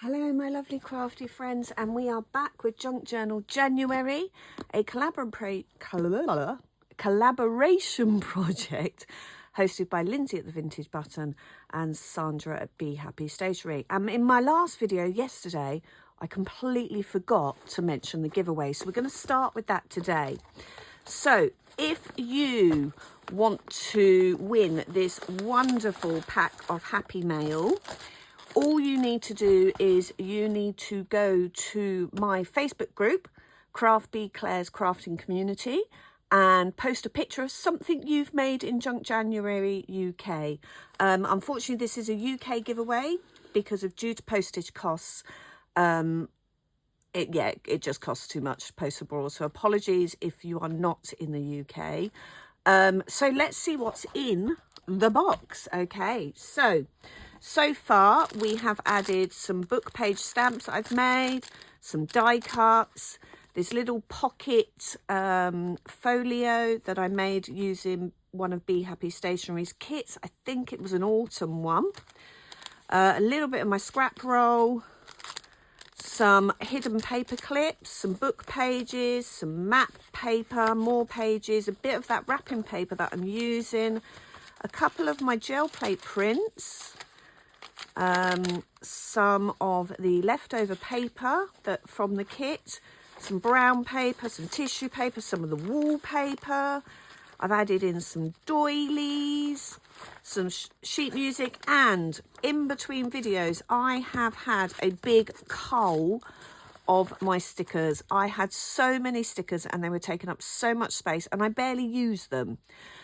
Hello my lovely crafty friends, and we are back with Junk Journal January, a collaboration project hosted by Lindsey at the Vintage Button and Sandra at Be Happy Stationery. In my last video yesterday, I completely forgot to mention the giveaway, so we're going to start with that today. So if you want to win this wonderful pack of Happy Mail, all you need to do is you need to go to my Facebook group, Claire's Crafting Community, and post a picture of something you've made in Junk January UK. Unfortunately, this is a UK giveaway because of due to postage costs. It just costs too much to post abroad. So apologies if you are not in the UK. So let's see what's in the box. Okay, so far we have added some book page stamps I've made, some die cuts, this little pocket folio that I made using one of Be Happy Stationery's kits. I think it was an autumn one. A little bit of my scrap roll, some hidden paper clips, some book pages, some map paper, more pages, a bit of that wrapping paper that I'm using, a couple of my gel plate prints, some of the leftover paper from the kit, some brown paper, some tissue paper, some of the wallpaper. I've added in some doilies, some sheet music, and in between videos I have had a big cull of my stickers. I had so many stickers and they were taking up so much space and I barely used them.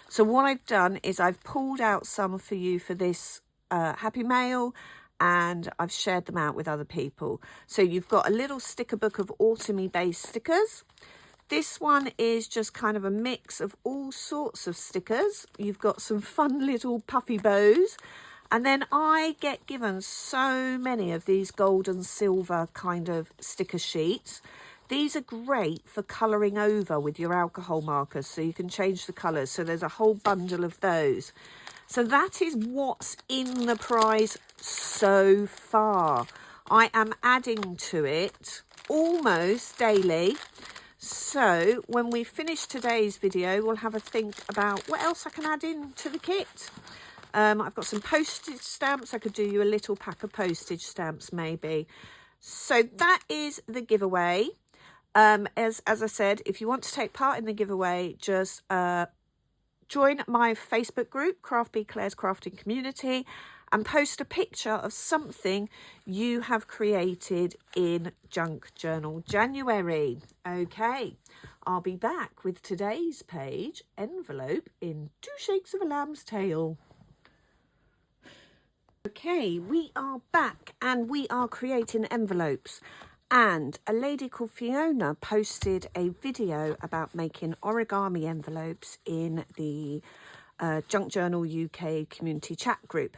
So what I've done is I've pulled out some for you for this Happy Mail, and I've shared them out with other people. So you've got a little sticker book of autumny based stickers. This one is just kind of a mix of all sorts of stickers. You've got some fun little puffy bows, and then I get given so many of these gold and silver kind of sticker sheets. These are great for colouring over with your alcohol markers, so you can change the colours. So there's a whole bundle of those. So that is what's in the prize so far. I am adding to it almost daily. So when we finish today's video, we'll have a think about what else I can add in to the kit. I've got some postage stamps. I could do you a little pack of postage stamps maybe. So that is the giveaway. As I said, if you want to take part in the giveaway, just join my Facebook group, Claire's Crafting Community, and post a picture of something you have created in Junk Journal January. Okay, I'll be back with today's page envelope in 2 shakes of a lamb's tail. Okay, we are back and we are creating envelopes. And a lady called Fiona posted a video about making origami envelopes in the Junk Journal UK community chat group.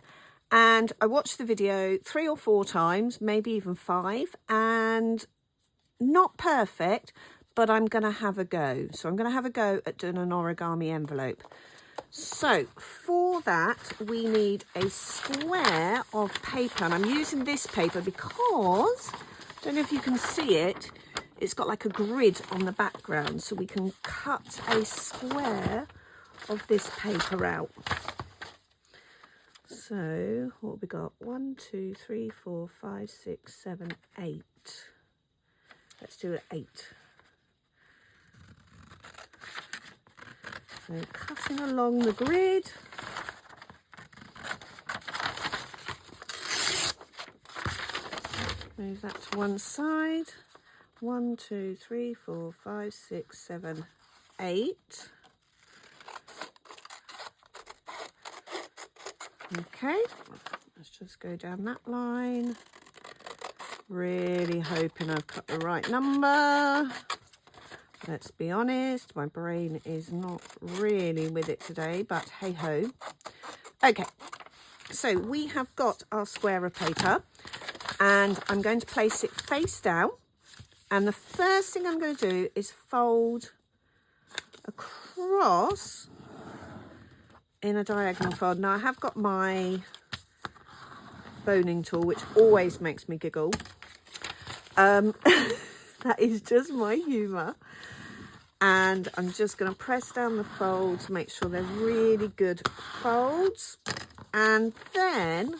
And I watched the video 3 or 4 times, maybe even 5, and not perfect, but I'm going to have a go. So I'm going to have a go at doing an origami envelope. So for that, we need a square of paper, and I'm using this paper because, I don't know if you can see it, it's got like a grid on the background, so we can cut a square of this paper out. So what have we got? 1, 2, 3, 4, 5, 6, 7, 8. Let's do it 8. So cutting along the grid. Move that to one side. 1, 2, 3, 4, 5, 6, 7, 8. Okay, let's just go down that line. Really hoping I've cut the right number. Let's be honest, my brain is not really with it today, but hey ho. Okay, so we have got our square of paper, and I'm going to place it face down, and the first thing I'm going to do is fold across in a diagonal fold. Now I have got my boning tool, which always makes me giggle. That is just my humour. And I'm just going to press down the folds, make sure they're really good folds. And then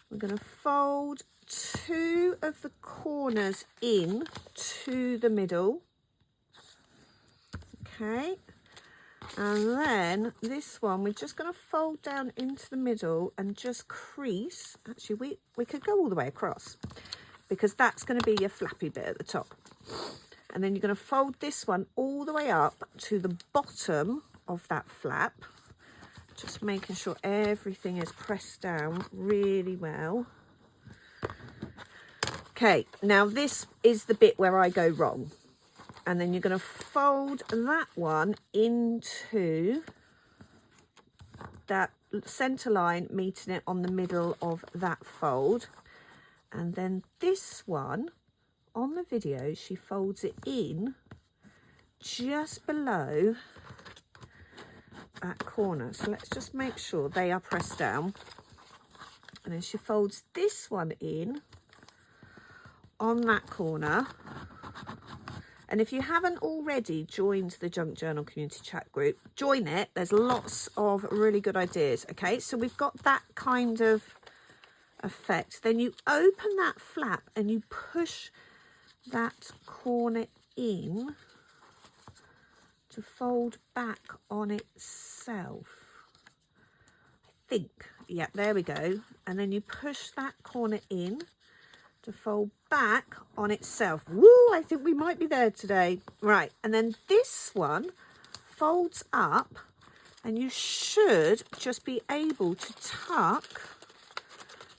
we're going to fold 2 of the corners in to the middle. Okay. And then this one, we're just going to fold down into the middle and just crease. Actually, we could go all the way across, because that's going to be your flappy bit at the top. And then you're going to fold this one all the way up to the bottom of that flap, just making sure everything is pressed down really well. Okay, now this is the bit where I go wrong. And then you're going to fold that one into that centre line, meeting it on the middle of that fold. And then this one, on the video, she folds it in just below that corner. So let's just make sure they are pressed down. And then she folds this one in on that corner. And if you haven't already joined the Junk Journal community chat group, join it. There's lots of really good ideas. Okay, so we've got that kind of effect. Then you open that flap and you push that corner in to fold back on itself. I think, yeah, there we go. And then you push that corner in to fold back on itself. Woo, I think we might be there today. Right, and then this one folds up and you should just be able to tuck.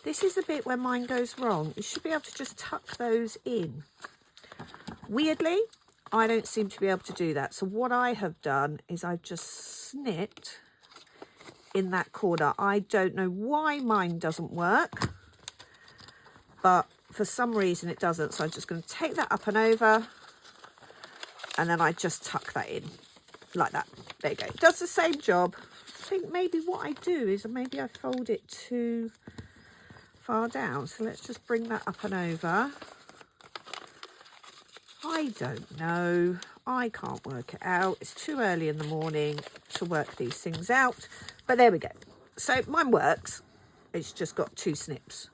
This is the bit where mine goes wrong. You should be able to just tuck those in. Weirdly, I don't seem to be able to do that. So what I have done is I've just snipped in that corner. I don't know why mine doesn't work, but for some reason it doesn't. So I'm just going to take that up and over, and then I just tuck that in like that. There you go. It does the same job. I think maybe what I do is maybe I fold it too far down. So let's just bring that up and over. I don't know. I can't work it out. It's too early in the morning to work these things out. But there we go. So mine works. It's just got 2 snips.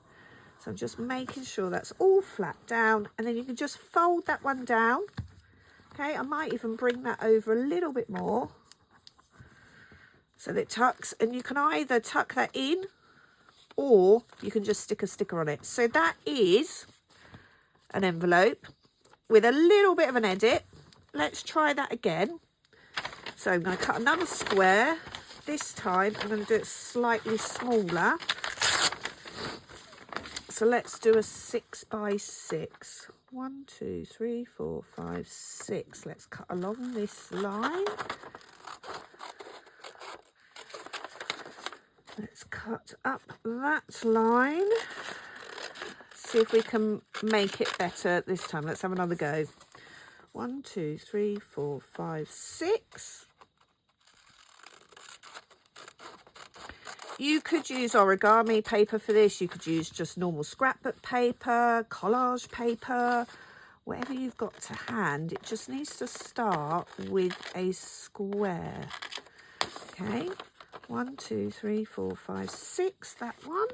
So I'm just making sure that's all flat down. And then you can just fold that one down. Okay, I might even bring that over a little bit more so that it tucks. And you can either tuck that in or you can just stick a sticker on it. So that is an envelope with a little bit of an edit. Let's try that again. So I'm going to cut another square. This time I'm going to do it slightly smaller. So let's do a 6 by 6. 1, 2, 3, 4, 5, 6. Let's cut along this line. Let's cut up that line. See if we can make it better this time. Let's have another go. 1, 2, 3, 4, 5, 6. You could use origami paper for this. You could use just normal scrapbook paper, collage paper, whatever you've got to hand. It just needs to start with a square. Okay, 1, 2, 3, 4, 5, 6, that one.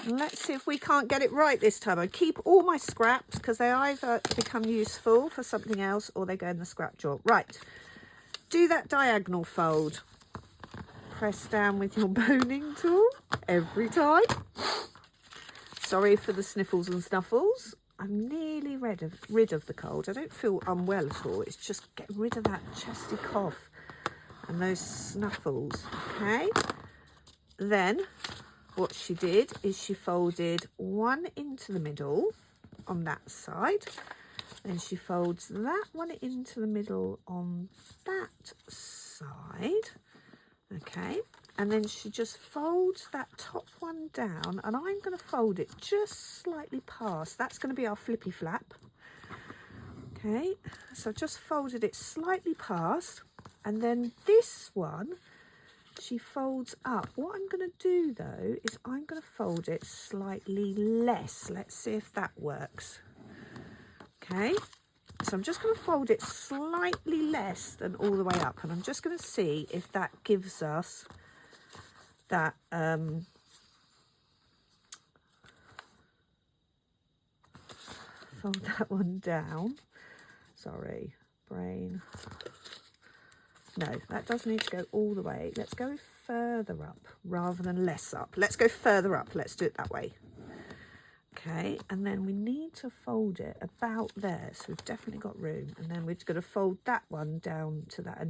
Let's see if we can't get it right this time. I keep all my scraps because they either become useful for something else or they go in the scrap drawer. Right, do that diagonal fold. Press down with your boning tool every time. Sorry for the sniffles and snuffles. I'm nearly rid of the cold. I don't feel unwell at all. It's just getting rid of that chesty cough and those snuffles. Okay, then what she did is she folded one into the middle on that side. Then she folds that one into the middle on that side. Okay, and then she just folds that top one down, and I'm going to fold it just slightly past. That's going to be our flippy flap. Okay, so I've just folded it slightly past, and then this one she folds up. What I'm going to do though is I'm going to fold it slightly less. Let's see if that works. Okay, so I'm just going to fold it slightly less than all the way up, and I'm just going to see if that gives us that fold that one down. Sorry, brain. No, that does need to go all the way. Let's go further up rather than less up. Let's go further up. Let's do it that way. Okay, and then we need to fold it about there. So we've definitely got room. And then we're going to fold that one down to that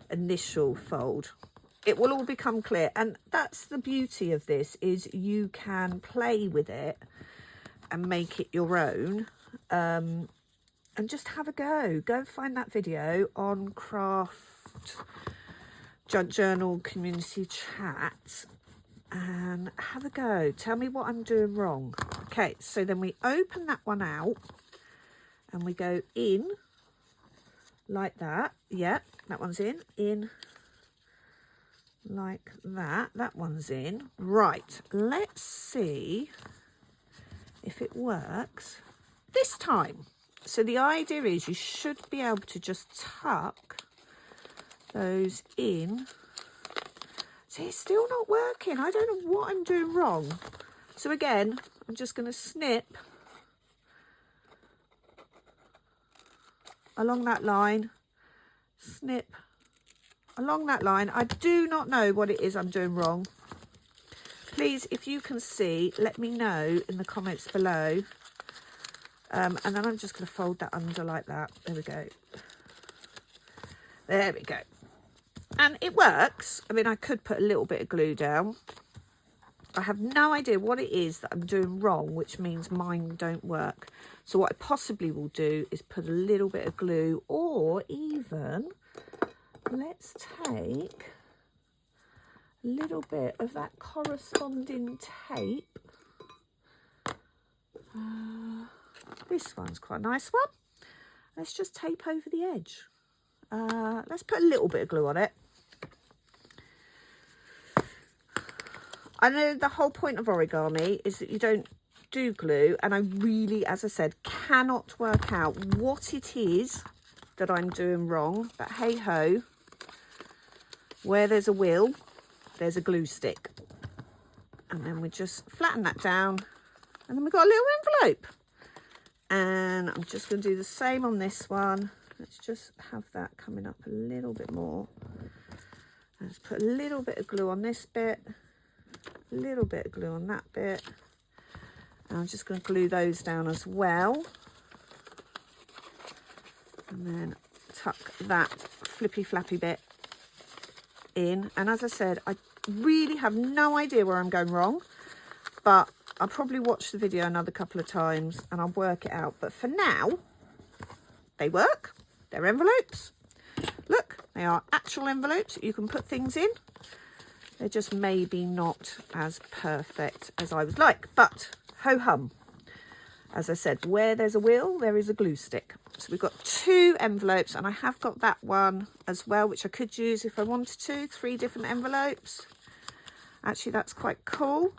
initial fold. It will all become clear. And that's the beauty of this, is you can play with it and make it your own. And just have a go. Go find that video on Craft Junk Journal Community Chat and have a go. Tell me what I'm doing wrong. Okay, so then we open that one out and we go in like that. Yeah, that one's in like that. That one's in. Right, let's see if it works this time. So the idea is you should be able to just tuck those in. See, it's still not working. I don't know what I'm doing wrong. So again, I'm just going to snip along that line, snip along that line. I do not know what it is I'm doing wrong. Please, if you can see, let me know in the comments below. And then I'm just going to fold that under like that. There we go. There we go. And it works. I mean, I could put a little bit of glue down. I have no idea what it is that I'm doing wrong, which means mine don't work. So what I possibly will do is put a little bit of glue, or even let's take a little bit of that corresponding tape. This one's quite a nice one. Let's just tape over the edge. Let's put a little bit of glue on it. I know the whole point of origami is that you don't do glue, and I really, as I said, cannot work out what it is that I'm doing wrong. But hey ho, where there's a will, there's a glue stick. And then we just flatten that down, and then we've got a little envelope. And I'm just going to do the same on this one. Let's just have that coming up a little bit more. Let's put a little bit of glue on this bit, a little bit of glue on that bit. And I'm just going to glue those down as well. And then tuck that flippy flappy bit in. And as I said, I really have no idea where I'm going wrong, but I'll probably watch the video another couple of times and I'll work it out. But for now, they work. They're envelopes. Look, they are actual envelopes that you can put things in. They're just maybe not as perfect as I would like, but ho-hum. As I said, where there's a will, there is a glue stick. So we've got 2 envelopes, and I have got that one as well, which I could use if I wanted to. 3 different envelopes. Actually, that's quite cool.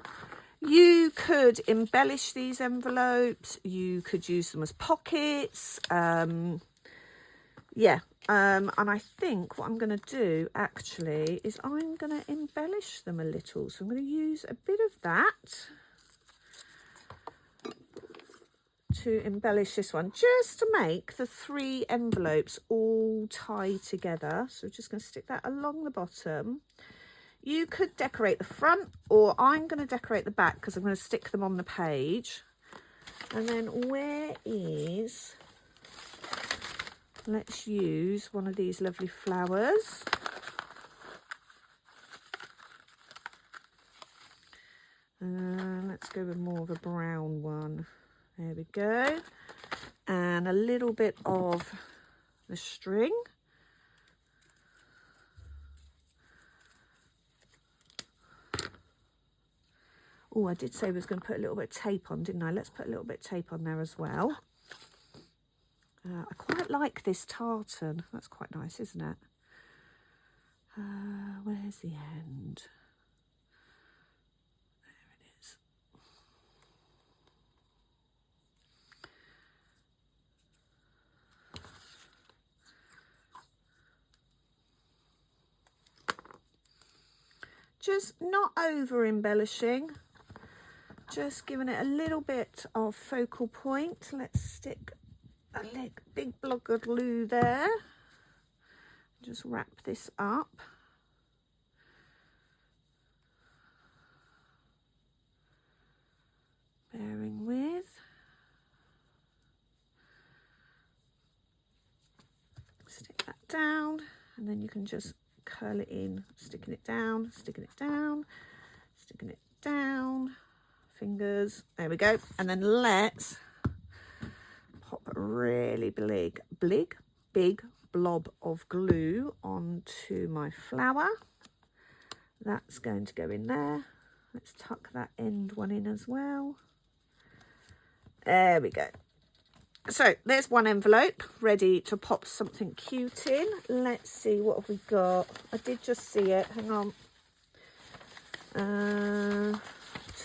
You could embellish these envelopes. You could use them as pockets. And I think what I'm going to do actually is I'm going to embellish them a little. So I'm going to use a bit of that to embellish this one, just to make the 3 envelopes all tie together. So we're just going to stick that along the bottom. You could decorate the front, or I'm going to decorate the back because I'm going to stick them on the page. And then where is, let's use one of these lovely flowers. Let's go with more of a brown one. There we go. And a little bit of the string. Oh, I did say I was going to put a little bit of tape on, didn't I? Let's put a little bit of tape on there as well. I quite like this tartan. That's quite nice, isn't it? Where's the end? There it is. Just not over embellishing, just giving it a little bit of focal point. Let's stick a big block of glue there. Just wrap this up. Bearing with. Stick that down, and then you can just curl it in, sticking it down, sticking it down, sticking it down. Fingers, there we go. And then let's pop a really big blob of glue onto my flower. That's going to go in there. Let's tuck that end one in as well. There we go. So there's one envelope ready to pop something cute in. Let's see, what have we got? I did just see it, hang on.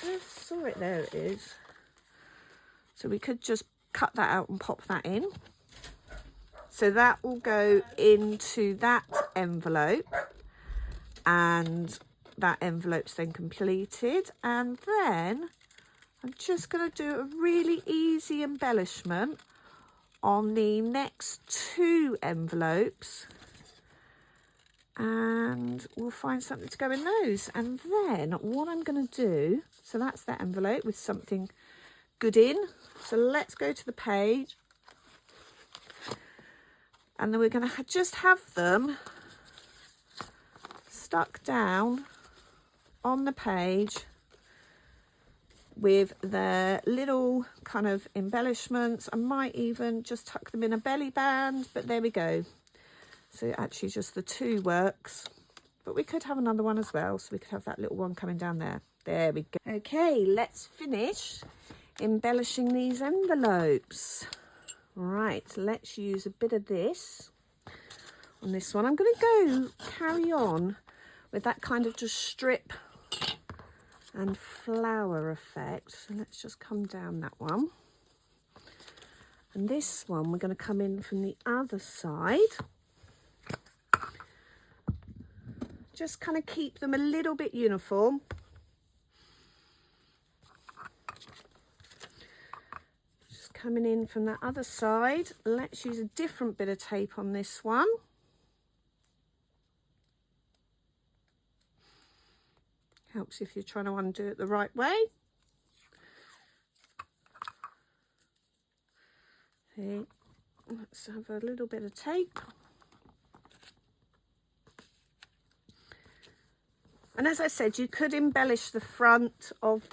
Just saw it, there it is. So we could just cut that out and pop that in. So that will go into that envelope, and that envelope's then completed. And then I'm just going to do a really easy embellishment on the next two envelopes, and we'll find something to go in those. And then what I'm going to do, so that's that envelope with something good in. So let's go to the page, and then we're going to just have them stuck down on the page with their little kind of embellishments. I might even just tuck them in a belly band, but there we go. So actually just the two works, but we could have another one as well, so we could have that little one coming down there. There we go. Okay, let's finish embellishing these envelopes. Right, let's use a bit of this on this one. I'm going to go carry on with that kind of just strip and flower effect. So let's just come down that one. And this one, we're going to come in from the other side. Just kind of keep them a little bit uniform. Just coming in from that other side. Let's use a different bit of tape on this one. Helps if you're trying to undo it the right way. See, let's have a little bit of tape. And as I said, you could embellish the front of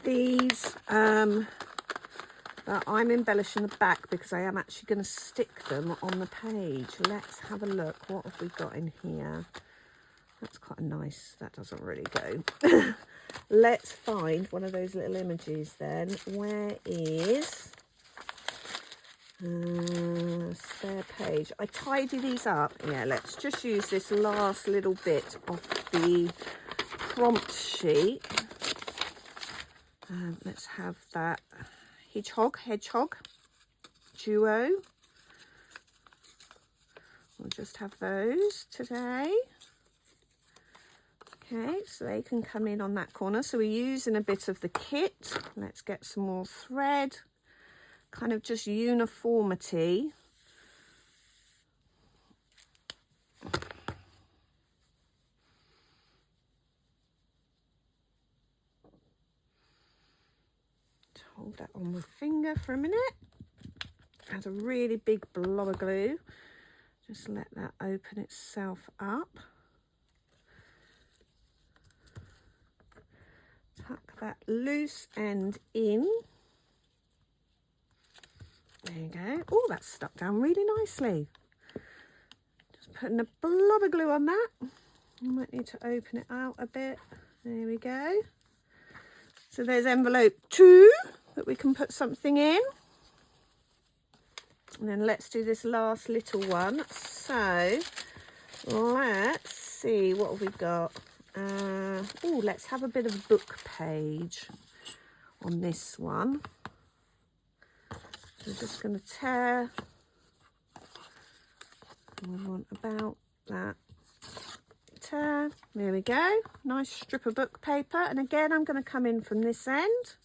these, but I'm embellishing the back because I am actually going to stick them on the page. Let's have a look. What have we got in here? That's quite nice. That doesn't really go. Let's find one of those little images then. Where is spare page? I tidy these up. Yeah, let's just use this last little bit of the prompt sheet. Let's have that hedgehog duo. We'll just have those today. Okay, so they can come in on that corner. So we're using a bit of the kit. Let's get some more thread, kind of just uniformity. Hold that on my finger for a minute. Add a really big blob of glue. Just let that open itself up. Tuck that loose end in. There you go. Oh, that's stuck down really nicely. Just putting a blob of glue on that. You might need to open it out a bit. There we go. So there's envelope 2 that we can put something in. And then let's do this last little one. So Let's see, what have we got? Oh, let's have a bit of a book page on this one. So I'm just going to tear. We want about that. Tear. There we go. Nice strip of book paper. And again, I'm going to come in from this end.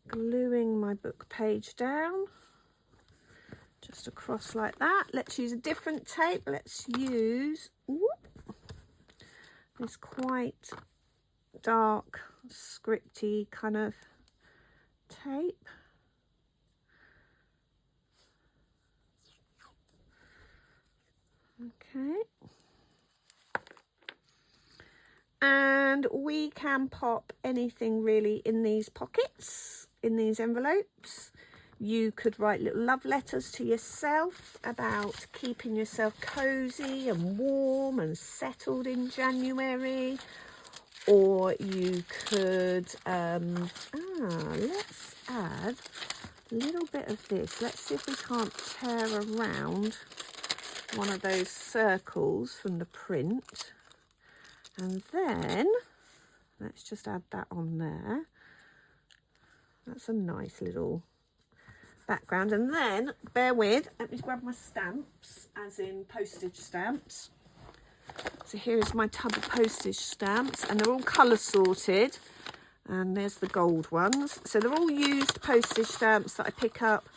Gluing my book page down. Just across like that. Let's use a different tape. Let's use this quite dark, scripty kind of tape. Okay. And we can pop anything really in these pockets, in these envelopes. You could write little love letters to yourself about keeping yourself cozy and warm and settled in January. Or you could, let's add a little bit of this. Let's see if we can't tear around one of those circles from the print. And then let's just add that on there. That's a nice little background. And then bear with, let me grab my stamps, as in postage stamps. So here is my tub of postage stamps, and they're all colour sorted, and there's the gold ones. So they're all used postage stamps that I pick up.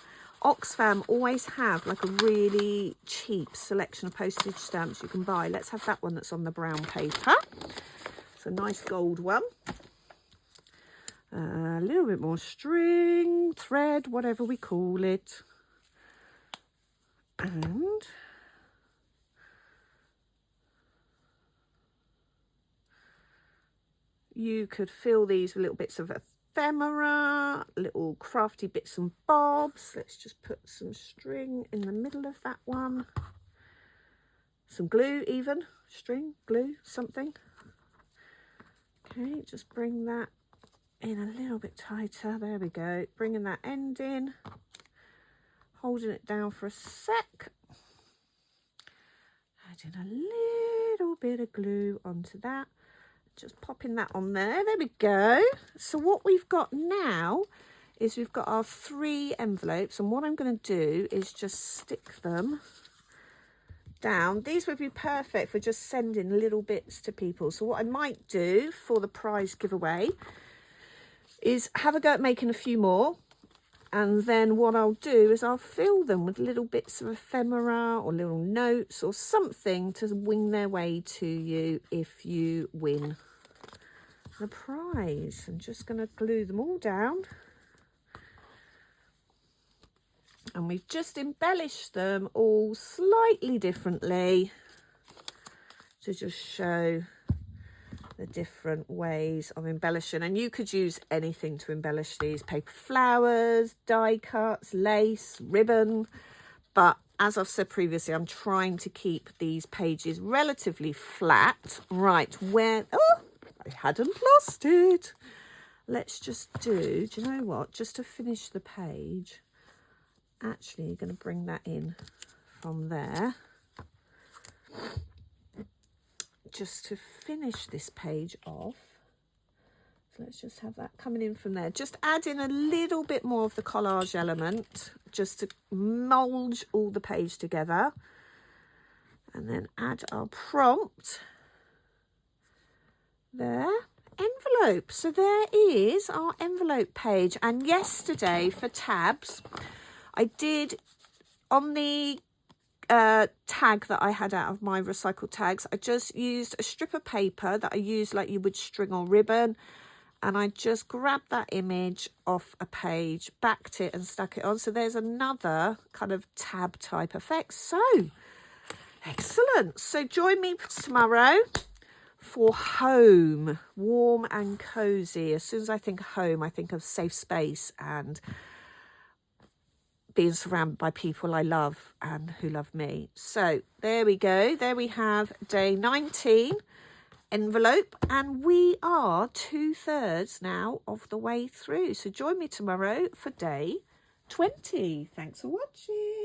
Oxfam always have like a really cheap selection of postage stamps you can buy. Let's have that one that's on the brown paper. It's a nice gold one. A little bit more string, thread, whatever we call it. And you could fill these with little bits of ephemera, little crafty bits and bobs. Let's just put some string in the middle of that one. Some glue even, string, glue, something. Okay, just bring that in a little bit tighter. There we go. Bringing that end in, holding it down for a sec. Adding a little bit of glue onto that. Just popping that on there. There we go. So what we've got now is we've got our 3 envelopes, and what I'm going to do is just stick them down. These would be perfect for just sending little bits to people. So what I might do for the prize giveaway is have a go at making a few more, and then what I'll do is I'll fill them with little bits of ephemera or little notes or something to wing their way to you if you win the prize. I'm just going to glue them all down, and we've just embellished them all slightly differently to just show the different ways of embellishing. And you could use anything to embellish these: paper flowers, die cuts, lace, ribbon. But as I've said previously, I'm trying to keep these pages relatively flat. Right, where, oh, I hadn't lost it. Let's just do you know what, just to finish the page, actually you're going to bring that in from there, just to finish this page off. So let's just have that coming in from there. Just add in a little bit more of the collage element, just to mould all the page together. And then add our prompt there. Envelope. So there is our envelope page. And yesterday for tabs, I did on the tag that I had out of my recycled tags, I just used a strip of paper that I used like you would string or ribbon, and I just grabbed that image off a page, backed it and stuck it on. So there's another kind of tab type effect. So excellent. So join me tomorrow for home, warm and cozy. As soon as I think of home, I think of safe space and being surrounded by people I love and who love me. So there we go. There we have day 19 envelope, and we are 2/3 now of the way through. So join me tomorrow for day 20. Thanks for watching.